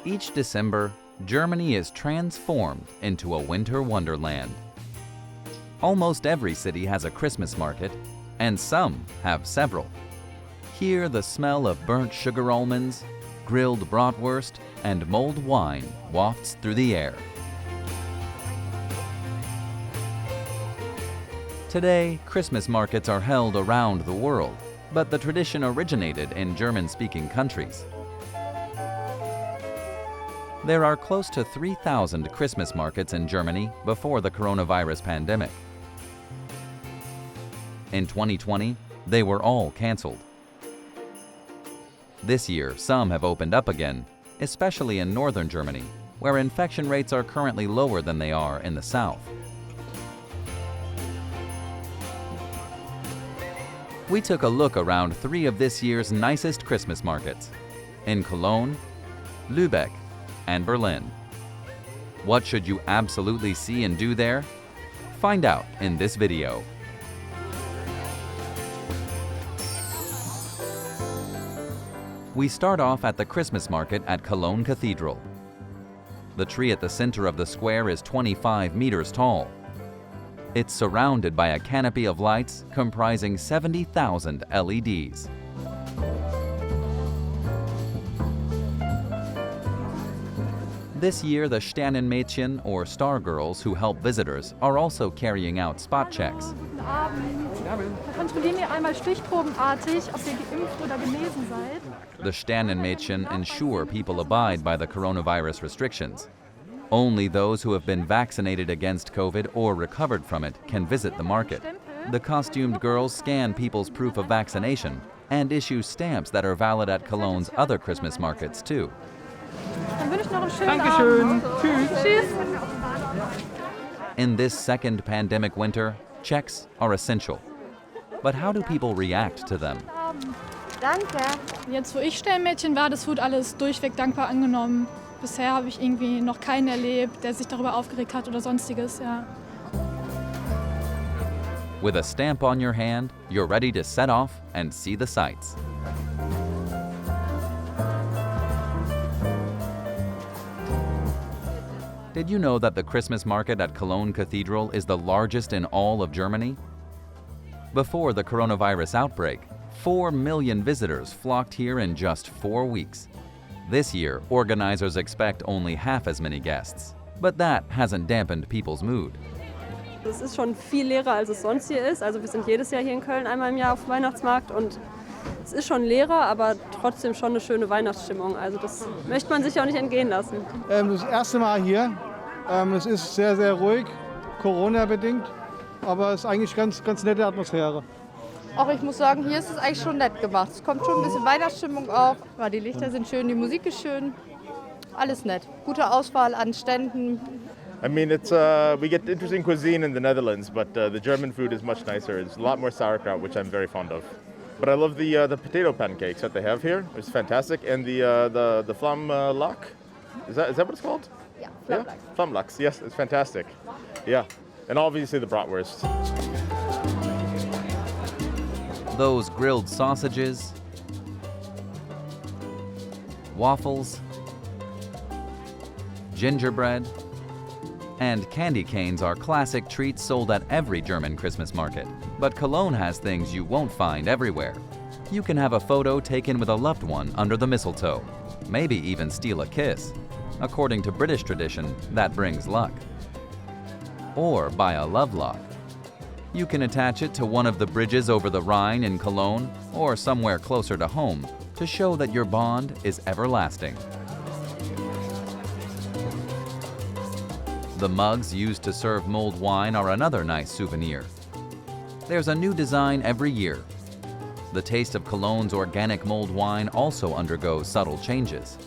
Each December, Germany is transformed into a winter wonderland. Almost every city has a Christmas market, and some have several. Here, the smell of burnt sugar almonds, grilled bratwurst, and mulled wine wafts through the air. Today, Christmas markets are held around the world, but the tradition originated in German-speaking countries. There are close to 3,000 Christmas markets in Germany before the coronavirus pandemic. In 2020, they were all canceled. This year, some have opened up again, especially in northern Germany, where infection rates are currently lower than they are in the south. We took a look around 3 of this year's nicest Christmas markets, in Cologne, Lübeck, and Berlin. What should you absolutely see and do there? Find out in this video. We start off at the Christmas market at Cologne Cathedral. The tree at the center of the square is 25 meters tall. It's surrounded by a canopy of lights comprising 70,000 LEDs. This year, the Sternenmädchen, or Star Girls, who help visitors, are also carrying out spot checks. Guten Abend. Da kontrollieren wir einmal stichprobenartig, ob ihr geimpft oder genesen seid. The Sternenmädchen ensure people abide by the coronavirus restrictions. Only those who have been vaccinated against COVID or recovered from it can visit the market. The costumed girls scan people's proof of vaccination and issue stamps that are valid at Cologne's other Christmas markets too. Dann wünsche ich noch einen schönen Abend. Tschüss. In this second pandemic winter, checks are essential. But how do people react to them? Danke. Jetzt, wo ich Sternmädchen war, das wurde alles durchweg dankbar angenommen. Bisher habe ich irgendwie noch keinen erlebt, der sich darüber aufgeregt hat oder sonstiges, ja. With a stamp on your hand, you're ready to set off and see the sights. Did you know that the Christmas market at Cologne Cathedral is the largest in all of Germany? Before the coronavirus outbreak, 4 million visitors flocked here in just 4 weeks. This year, organizers expect only half as many guests, but that hasn't dampened people's mood. Es ist schon viel leerer, als es sonst hier ist. Also wir sind jedes Jahr hier in Köln einmal im Jahr auf dem Weihnachtsmarkt und es ist schon leerer, aber trotzdem schon eine schöne Weihnachtsstimmung. Also das möchte man sich auch nicht entgehen lassen. Das erste Mal hier. Es ist sehr, sehr ruhig, Corona-bedingt, aber es ist eigentlich ganz nette Atmosphäre. Auch ich muss sagen, hier ist es eigentlich schon nett gemacht. Es kommt schon ein bisschen Weihnachtsstimmung auf. Ja, die Lichter sind schön, die Musik ist schön. Alles nett. Gute Auswahl an Ständen. I mean, we get interesting cuisine in the Netherlands, but the German food is much nicer. It's a lot more sauerkraut, which I'm very fond of. But I love the potato pancakes that they have here. It's fantastic, and the Flammlach. Is that what it's called? Ja, Flammlachs. Yeah? Flammlachs, yes, it's fantastic. Yeah, and obviously the bratwurst. Those grilled sausages, waffles, gingerbread, and candy canes are classic treats sold at every German Christmas market. But Cologne has things you won't find everywhere. You can have a photo taken with a loved one under the mistletoe, maybe even steal a kiss. According to British tradition, that brings luck. Or buy a love lock. You can attach it to one of the bridges over the Rhine in Cologne or somewhere closer to home to show that your bond is everlasting. The mugs used to serve mulled wine are another nice souvenir. There's a new design every year. The taste of Cologne's organic mulled wine also undergoes subtle changes.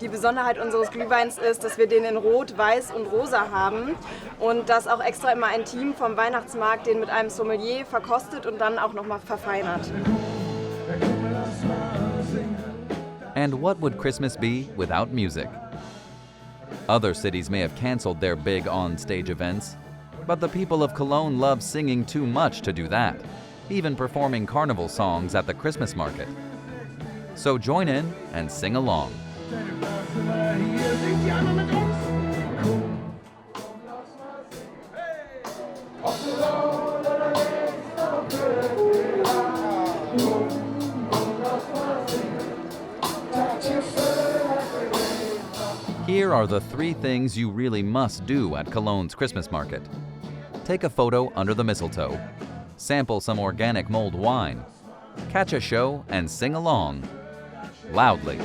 Die Besonderheit unseres Glühweins ist, dass wir den in Rot, Weiß und Rosa haben und dass auch extra immer ein Team vom Weihnachtsmarkt den mit einem Sommelier verkostet und dann auch nochmal verfeinert. And what would Christmas be without music? Other cities may have canceled their big on-stage events, but the people of Cologne love singing too much to do that, even performing carnival songs at the Christmas market. So join in and sing along. Here are the 3 things you really must do at Cologne's Christmas market. Take a photo under the mistletoe, sample some organic mulled wine, catch a show and sing along loudly.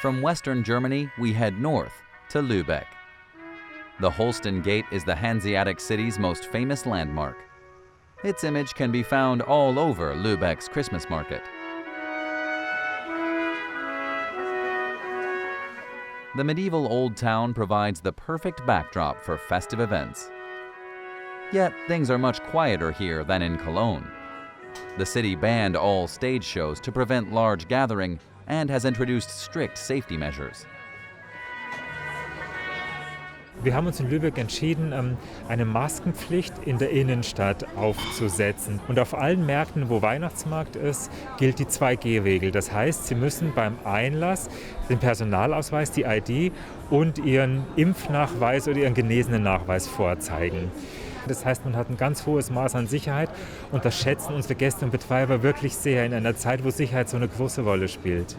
From Western Germany, we head north to Lübeck. The Holsten Gate is the Hanseatic city's most famous landmark. Its image can be found all over Lübeck's Christmas market. The medieval old town provides the perfect backdrop for festive events. Yet things are much quieter here than in Cologne. The city banned all stage shows to prevent large gathering and has introduced strict safety measures. Wir haben uns in Lübeck entschieden, eine Maskenpflicht in der Innenstadt aufzusetzen. Und auf allen Märkten, wo Weihnachtsmarkt ist, gilt die 2G-Regel. Das heißt, Sie müssen beim Einlass den Personalausweis, die ID und Ihren Impfnachweis oder Ihren genesenen Nachweis vorzeigen. Das heißt, man hat ein ganz hohes Maß an Sicherheit und das schätzen unsere Gäste und Betreiber wirklich sehr in einer Zeit, wo Sicherheit so eine große Rolle spielt.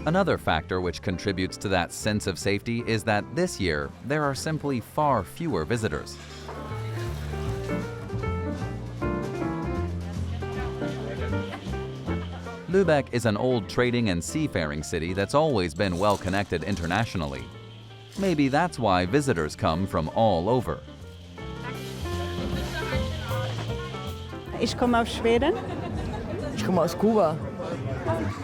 Another factor which contributes to that sense of safety is that this year there are simply far fewer visitors. Lübeck is an old trading and seafaring city that's always been well connected internationally. Maybe that's why visitors come from all over. Ich komme aus Schweden. Ich komme aus Kuba.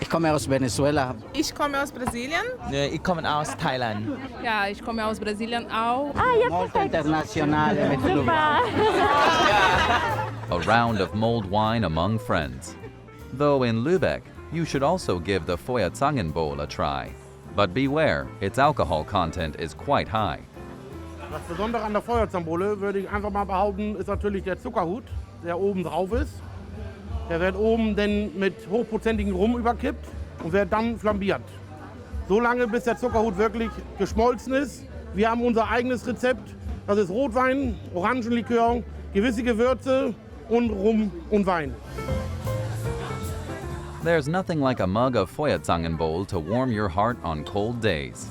Ich komme aus Venezuela. Ich komme aus Brasilien. Ich komme aus Thailand. Ja, ich komme aus Brasilien auch. Molto internazionale mit Lübeck. A round of mulled wine among friends. Though in Lübeck, you should also give the Feuerzangenbowle a try. But beware, its alcohol content is quite high. Das Besondere an der Feuerzangenbowle, würde ich einfach mal behaupten, ist natürlich der Zuckerhut, der oben drauf ist. Der wird oben dann mit hochprozentigem Rum überkippt und wird dann flambiert. So lange, bis der Zuckerhut wirklich geschmolzen ist. Wir haben unser eigenes Rezept. Das ist Rotwein, Orangenlikör, gewisse Gewürze und Rum und Wein. There's nothing like a mug of Feuerzangenbowle to warm your heart on cold days.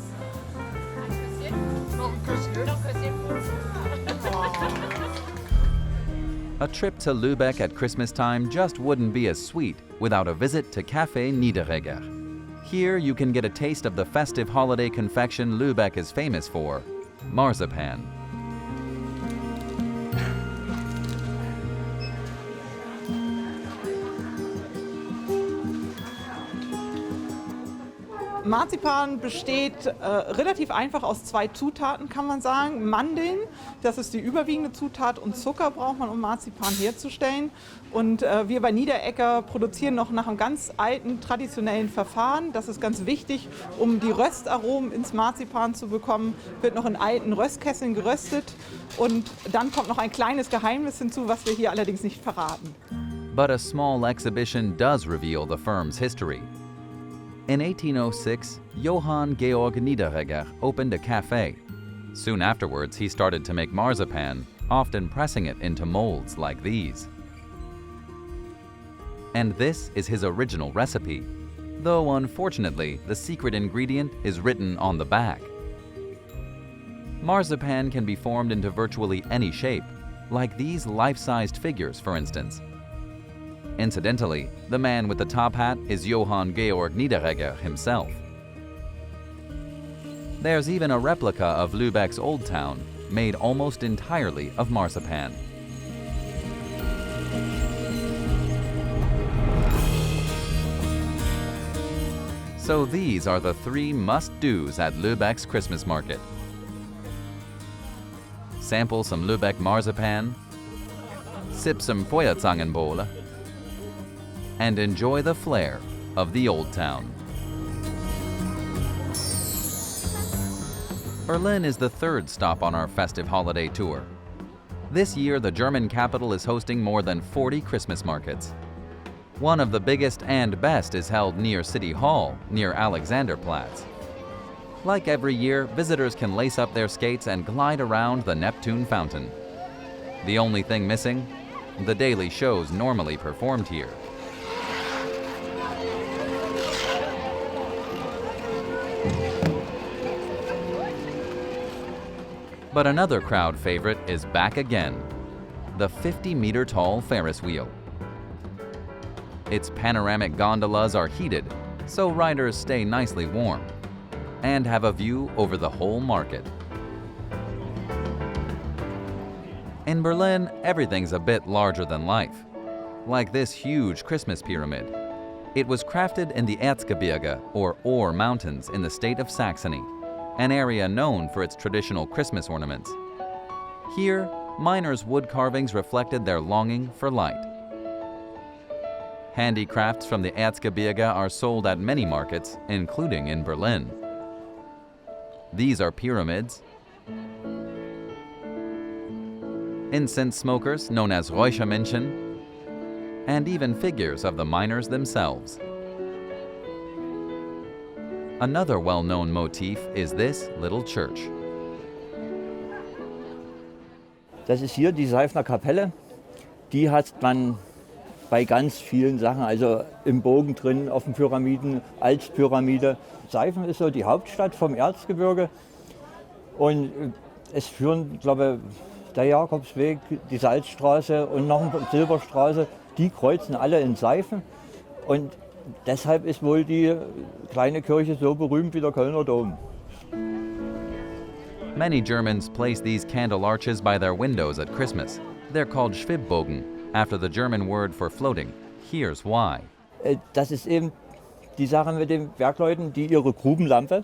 A trip to Lübeck at Christmas time just wouldn't be as sweet without a visit to Café Niederegger. Here you can get a taste of the festive holiday confection Lübeck is famous for, marzipan. Marzipan besteht relativ einfach aus 2 Zutaten, kann man sagen. Mandeln, das ist die überwiegende Zutat, und Zucker braucht man, um Marzipan herzustellen. Und wir bei Niederegger produzieren noch nach einem ganz alten, traditionellen Verfahren. Das ist ganz wichtig, um die Röstaromen ins Marzipan zu bekommen. Wird noch in alten Röstkesseln geröstet. Und dann kommt noch ein kleines Geheimnis hinzu, was wir hier allerdings nicht verraten. But a small exhibition does reveal the firm's history. In 1806, Johann Georg Niederegger opened a cafe. Soon afterwards, he started to make marzipan, often pressing it into molds like these. And this is his original recipe, though unfortunately, the secret ingredient is written on the back. Marzipan can be formed into virtually any shape, like these life-sized figures, for instance. Incidentally, the man with the top hat is Johann Georg Niederegger himself. There's even a replica of Lübeck's old town, made almost entirely of marzipan. So these are the 3 must-dos at Lübeck's Christmas market. Sample some Lübeck marzipan, sip some Feuerzangenbowle, and enjoy the flair of the Old Town. Berlin is the third stop on our festive holiday tour. This year, the German capital is hosting more than 40 Christmas markets. One of the biggest and best is held near City Hall, near Alexanderplatz. Like every year, visitors can lace up their skates and glide around the Neptune Fountain. The only thing missing? The daily shows normally performed here. But another crowd favorite is back again, the 50-meter-tall Ferris wheel. Its panoramic gondolas are heated, so riders stay nicely warm and have a view over the whole market. In Berlin, everything's a bit larger than life, like this huge Christmas pyramid. It was crafted in the Erzgebirge, or Ore Mountains, in the state of Saxony, an area known for its traditional Christmas ornaments. Here, miners' wood carvings reflected their longing for light. Handicrafts from the Erzgebirge are sold at many markets, including in Berlin. These are pyramids, incense smokers known as Räuchermännchen, and even figures of the miners themselves. Another well-known motif is this little church. Das ist hier die Seifner Kapelle. Die hat man bei ganz vielen Sachen, also im Bogen drin, auf den Pyramiden, als Pyramide. Seifen ist so die Hauptstadt vom Erzgebirge. Und es führen, glaube ich, der Jakobsweg, die Salzstraße und noch eine Silberstraße, die kreuzen alle in Seifen. Und deshalb ist wohl die kleine Kirche so berühmt wie der Kölner Dom. Many Germans place these candle arches by their windows at Christmas. They're called Schwibbogen, after the German word for floating. Here's why. Das ist eben die Sache mit den Bergleuten, die ihre Grubenlampe,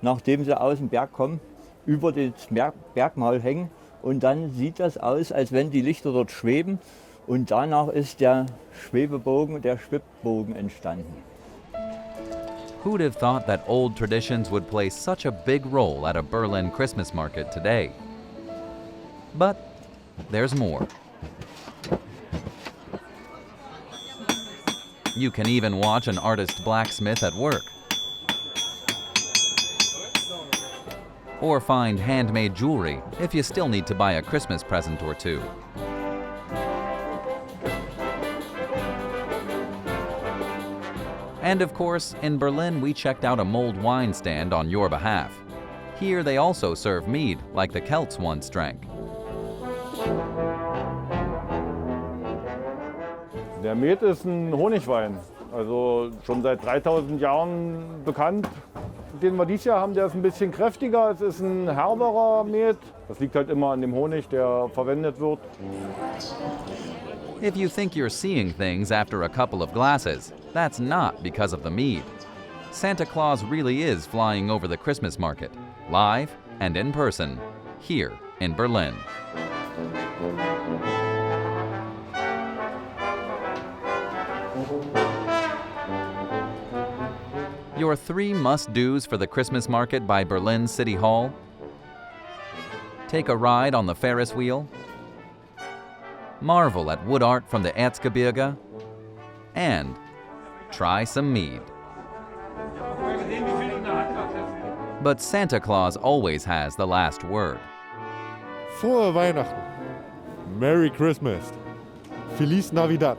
nachdem sie aus dem Berg kommen, über das Bergmaul hängen. Und dann sieht das aus, als wenn die Lichter dort schweben. Und danach ist der Schwebebogen, der Schwibbogen entstanden. Who'd have thought that old traditions would play such a big role at a Berlin Christmas market today? But there's more. You can even watch an artist blacksmith at work, or find handmade jewelry if you still need to buy a Christmas present or two. And of course, in Berlin, we checked out a mulled wine stand on your behalf. Here they also serve mead, like the Celts once drank. Der Met ist ein Honigwein, also schon seit 3000 Jahren bekannt. Den wir dieses Jahr haben, der ist ein bisschen kräftiger, es ist ein herberer Met. Das liegt halt immer an dem Honig, der verwendet wird. If you think you're seeing things after a couple of glasses, that's not because of the mead. Santa Claus really is flying over the Christmas market, live and in person, here in Berlin. Your 3 must-dos for the Christmas market by Berlin City Hall: take a ride on the Ferris wheel, marvel at wood art from the Erzgebirge, and try some mead. But Santa Claus always has the last word. Frohe Weihnachten. Merry Christmas. Feliz Navidad.